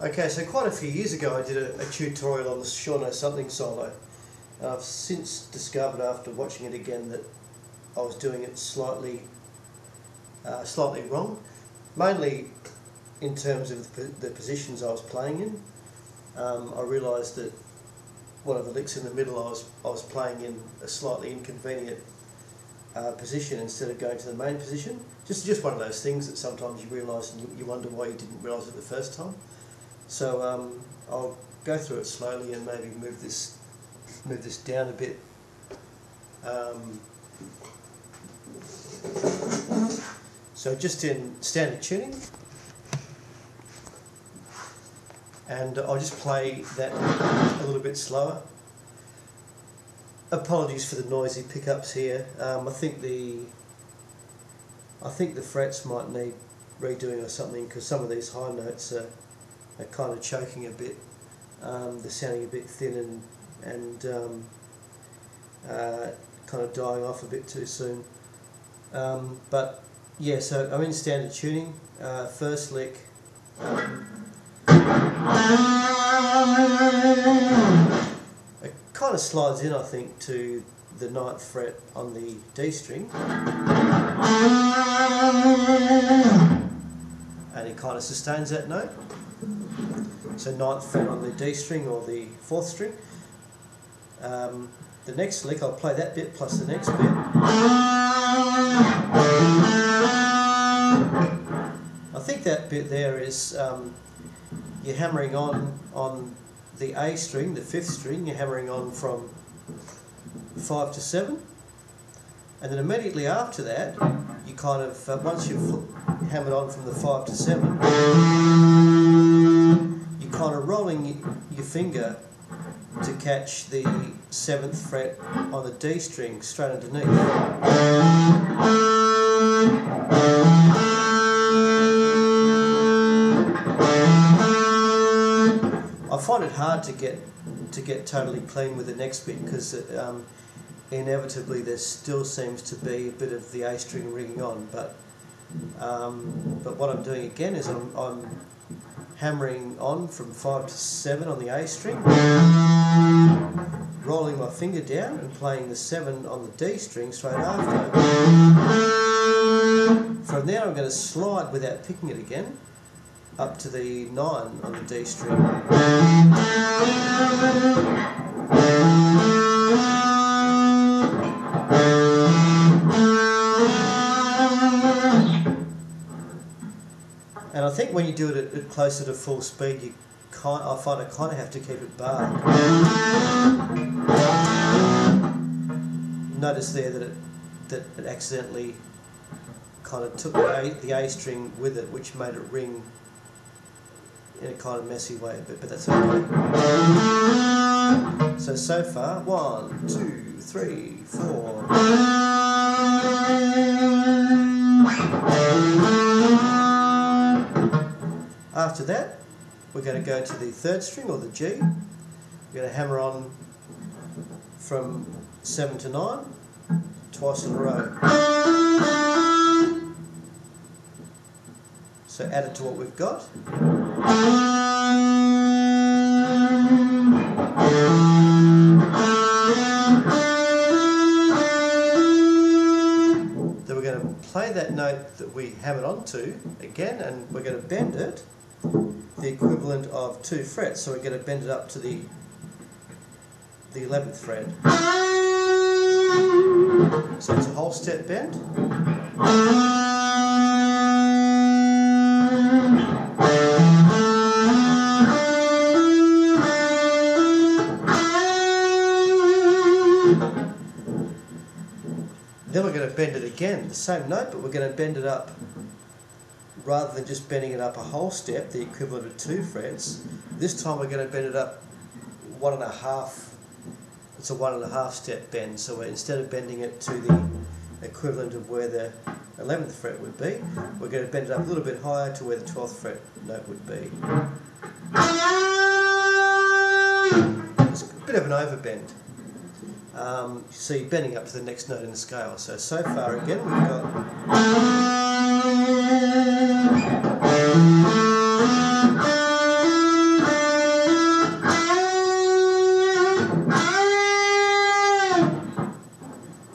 Okay, so quite a few years ago I did a tutorial on the Sure Know Something solo. I've since discovered after watching it again that I was doing it slightly wrong, mainly in terms of the positions I was playing in. I realised that one of the licks in the middle I was playing in a slightly inconvenient position instead of going to the main position. Just one of those things that sometimes you realise and you wonder why you didn't realise it the first time. So I'll go through it slowly and maybe move this down a bit. So just in standard tuning, and I'll just play that a little bit slower. Apologies for the noisy pickups here. I think the frets might need redoing or something, because some of these high notes are kind of choking a bit. They're sounding a bit thin and kind of dying off a bit too soon. But yeah, so I'm in standard tuning. First lick. It kind of slides in, I think, to the 9th fret on the D string. And it kind of sustains that note. So 9th fret on the D string or the 4th string. The next lick, I'll play that bit plus the next bit. I think that bit there is you're hammering on the A string, the 5th string, you're hammering on from 5 to 7. And then immediately after that, you kind of, once you've hammered on from the 5 to 7, you're kind of rolling your finger to catch the 7th fret on the D string straight underneath. I find it hard to get totally clean with the next bit, because inevitably there still seems to be a bit of the A string ringing on. But what I'm doing again is I'm hammering on from 5 to 7 on the A string, rolling my finger down and playing the 7 on the D string straight after. From there I'm going to slide without picking it again up to the 9 on the D string. And I think when you do it at closer to full speed, I find I kind of have to keep it barred. Notice there that it accidentally kind of took the A string with it, which made it ring in a kind of messy way, but that's okay. So far, 1, 2, 3, 4. After that, we're going to go to the 3rd string, or the G. We're going to hammer on from 7 to 9, twice in a row. So add it to what we've got. Then we're going to play that note that we hammered onto again, and we're going to bend it the equivalent of 2 frets. So we're going to bend it up to the 11th fret. So it's a whole step bend. Then we're going to bend it again, the same note, but we're going to bend it up, rather than just bending it up a whole step, the equivalent of 2 frets. This time we're going to bend it up 1.5. It's a 1.5 step bend. So instead of bending it to equivalent of where the 11th fret would be. We're going to bend it up a little bit higher to where the 12th fret note would be. It's a bit of an overbend. So you're bending up to the next note in the scale. So far again we've got...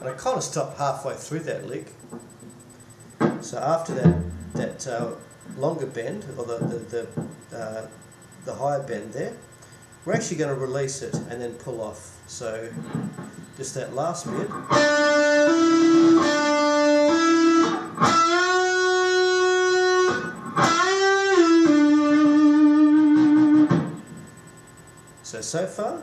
And I kind of stop halfway through that lick. So after that longer bend, or the higher bend there, we're actually going to release it and then pull off. So just that last bit. So far.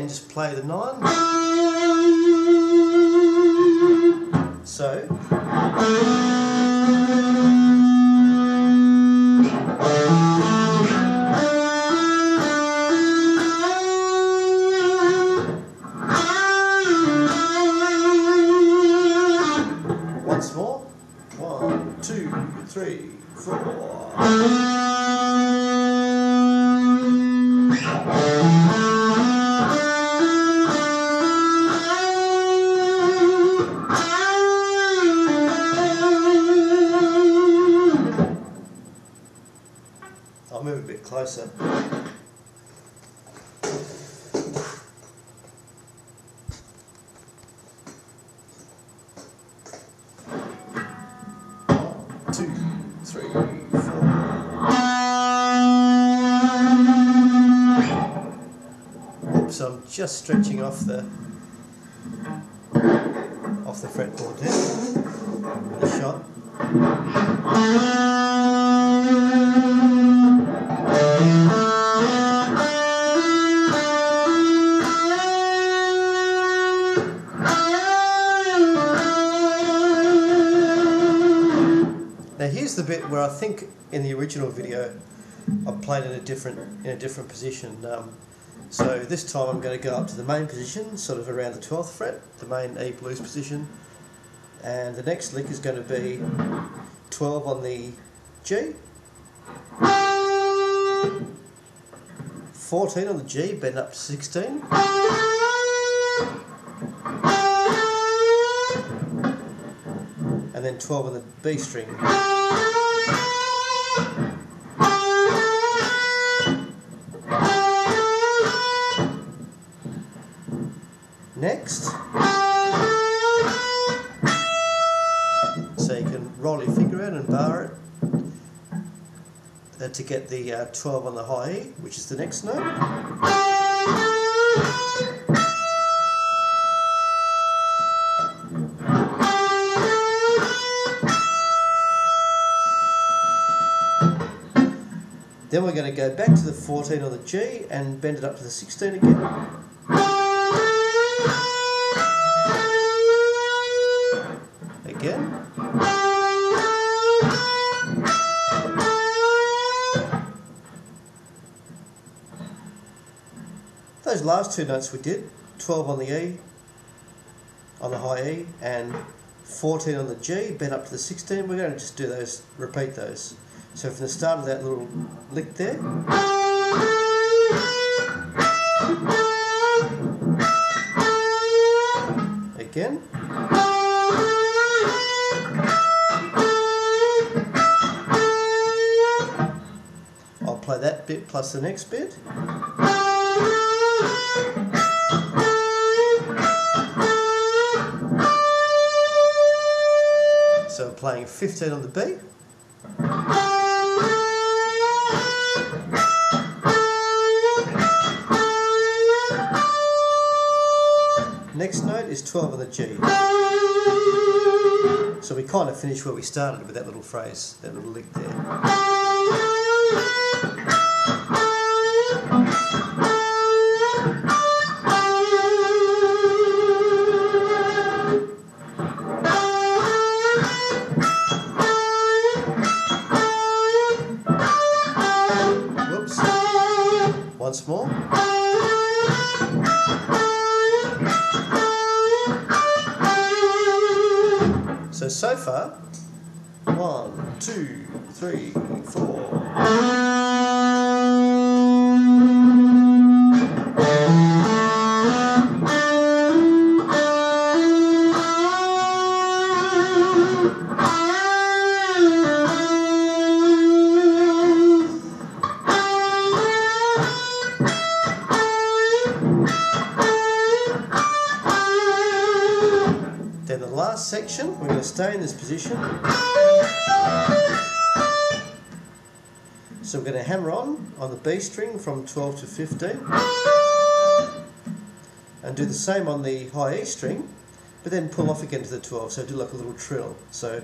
Just play the 9. So once more. 1, 2, 3, 4. I'll move a bit closer. Two, three, 4. Oops, I'm just stretching off the fretboard there. The shot. Now here's the bit where I think in the original video I played in a different position. So this time I'm going to go up to the main position, sort of around the 12th fret, the main E blues position, and the next lick is going to be 12 on the G, 14 on the G, bend up to 16. And then 12 on the B string. Next, so you can roll your finger out and bar it to get the 12 on the high E, which is the next note. Then we're going to go back to the 14 on the G and bend it up to the 16 again. Again. Those last two notes we did, 12 on the E, on the high E, and 14 on the G, bend up to the 16, we're going to just do those, repeat those. So from the start of that little lick there, again, I'll play that bit plus the next bit. So I'm playing 15 on the B. Next note is 12 on the G. So we kind of finish where we started with that little phrase, that little lick there. once more. So far, 1, 2, 3, 4. Then the last section, we're going to stay in this position. So we're going to hammer on the B string from 12 to 15 and do the same on the high E string, but then pull off again to the 12, so do like a little trill. So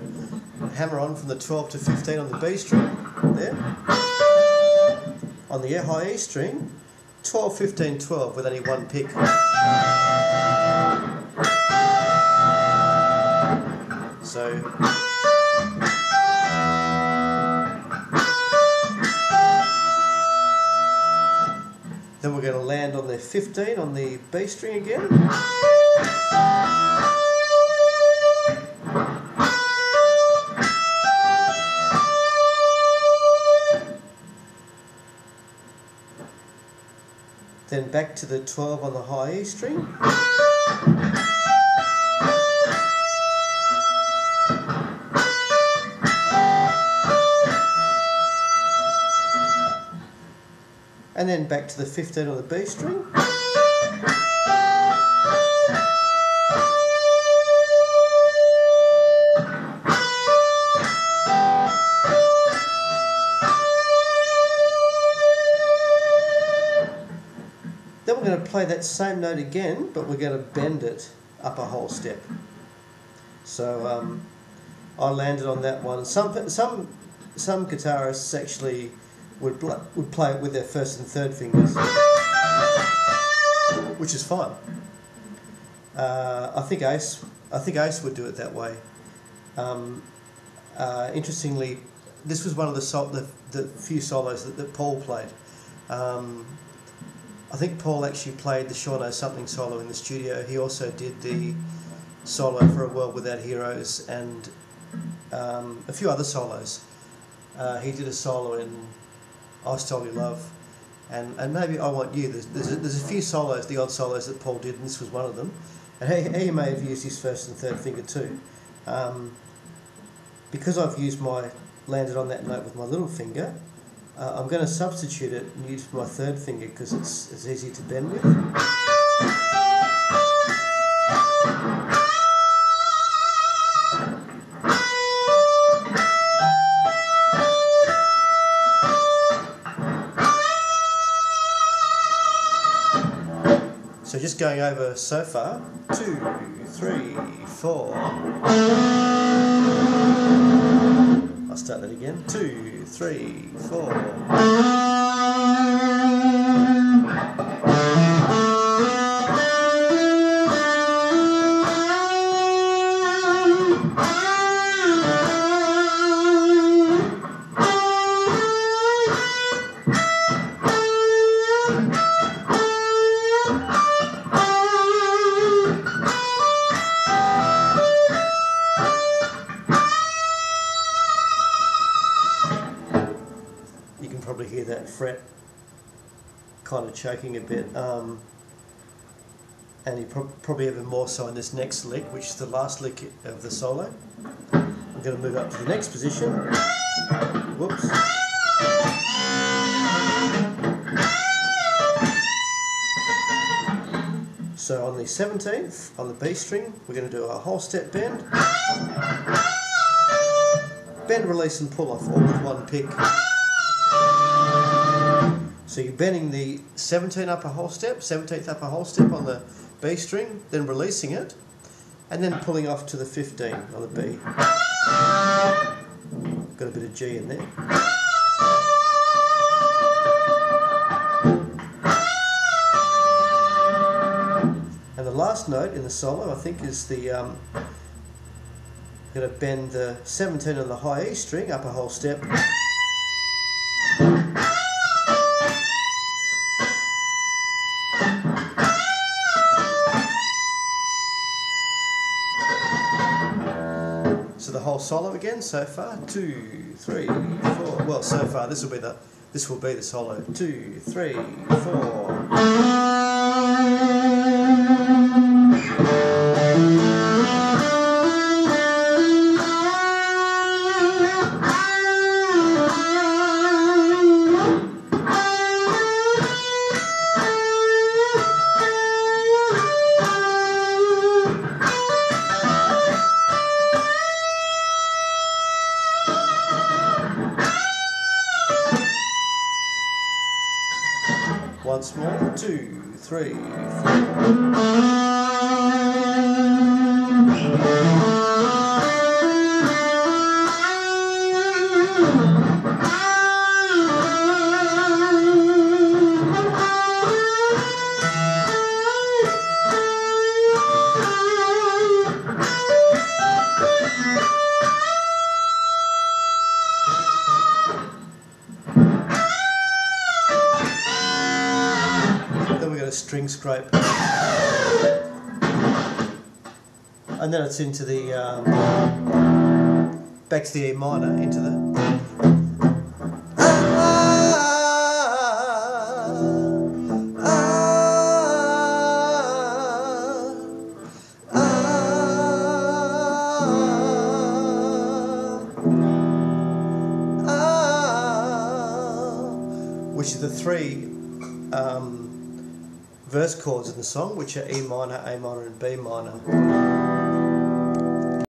hammer on from the 12 to 15 on the B string, there. On the high E string, 12, 15, 12 with only one pick. So then we're going to land on the 15 on the B string again. Then back to the 12 on the high E string. And then back to the 15 on the B string. Then we're going to play that same note again, but we're going to bend it up a whole step. So I landed on that one. Some guitarists actually would play it with their first and third fingers, which is fine. I think Ace would do it that way. Interestingly, this was one of the few solos that Paul played. I think Paul actually played the Sean O Something solo in the studio. He also did the solo for A World Without Heroes and a few other solos. He did a solo in I Stole Your Love, and maybe I Want You. There's a few solos, the odd solos that Paul did, and this was one of them. And he may have used his first and third finger too. Because I've landed on that note with my little finger, I'm going to substitute it and use my third finger because it's easy to bend with. So just going over so far, 2, 3, 4. I'll start that again. 2, 3, 4. Probably hear that fret kind of choking a bit, and you probably even more so in this next lick, which is the last lick of the solo. I'm going to move up to the next position. Whoops. So on the 17th, on the B string, we're going to do a whole step bend. Bend, release and pull off, all with one pick. So you're bending the 17th upper whole step on the B string, then releasing it, and then pulling off to the 15 on the B. Got a bit of G in there. And the last note in the solo, I think, is the going to bend the 17 on the high E string, upper whole step. So the whole solo again so far. 2, 3, 4. Well, so far this will be the solo. 2, 3, 4. Once more, 2, 3, 4. Then we're going to string scrape, and then it's into the back to the E minor, into the which is the three verse chords in the song, which are E minor, A minor and B minor.